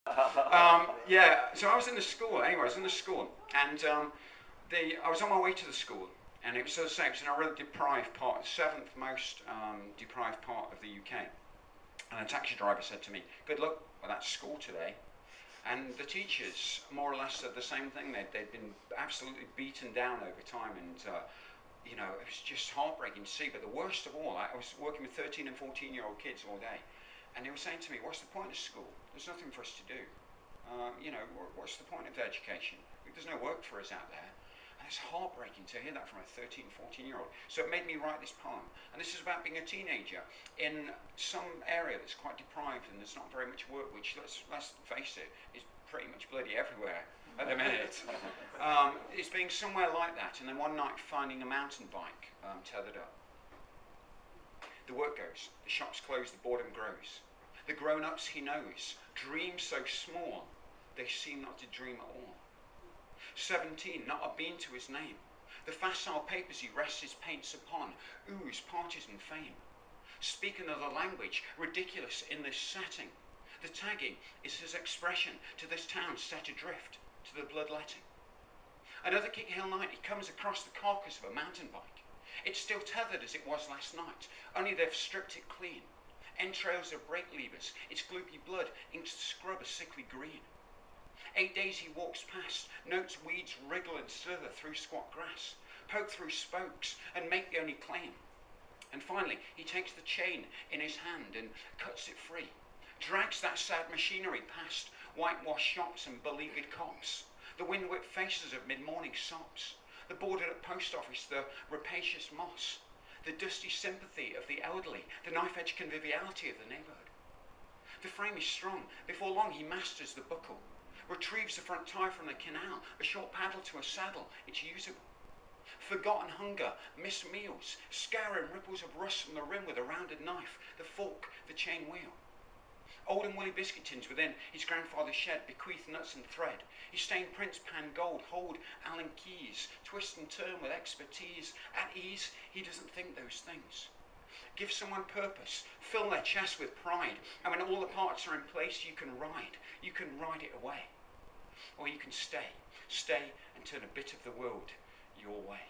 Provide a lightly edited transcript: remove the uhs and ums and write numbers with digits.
Yeah, so I was in the school, anyway, I was in the school, and I was on my way to the school, and it was the same, it's in a really deprived part, seventh most deprived part of the UK. And a taxi driver said to me, "Good luck with that school today." And the teachers more or less said the same thing. They'd been absolutely beaten down over time, and it was just heartbreaking to see. But the worst of all, I was working with 13 and 14-year-old kids all day, and they were saying to me, "What's the point of school? There's nothing for us to do. What's the point of education? There's no work for us out there." And it's heartbreaking to hear that from a 13, 14-year-old. So it made me write this poem. And this is about being a teenager in some area that's quite deprived and there's not very much work, which, let's face it, is pretty much bloody everywhere at the minute. It's being somewhere like that, and then one night finding a mountain bike tethered up. The work goes, the shops close, the boredom grows. The grown-ups he knows, dreams so small, they seem not to dream at all. 17, not a bean to his name. The facile papers he rests his paints upon ooze partisan fame. Speak another language, ridiculous in this setting. The tagging is his expression to this town set adrift, to the bloodletting. Another King Hill night, he comes across the carcass of a mountain bike. It's still tethered as it was last night, only they've stripped it clean. Entrails are brake levers, its gloopy blood inks the scrub a sickly green. 8 days he walks past, notes weeds wriggle and slither through squat grass, poke through spokes and make the only claim. And finally he takes the chain in his hand and cuts it free, drags that sad machinery past whitewashed shops and beleaguered cops, the wind-whipped faces of mid-morning sops, the boarded-up post office, the rapacious moss, the dusty sympathy of the elderly, the knife-edge conviviality of the neighbourhood. The frame is strong. Before long he masters the buckle, retrieves the front tire from the canal, a short paddle to a saddle, it's usable. Forgotten hunger, missed meals, scouring ripples of rust from the rim with a rounded knife, the fork, the chain wheel. Old and woolly biscuit tins within his grandfather's shed bequeath nuts and thread. His stained Prince pan gold hold Allen keys, twist and turn with expertise. At ease, he doesn't think those things. Give someone purpose, fill their chest with pride, and when all the parts are in place, you can ride it away. Or you can stay and turn a bit of the world your way.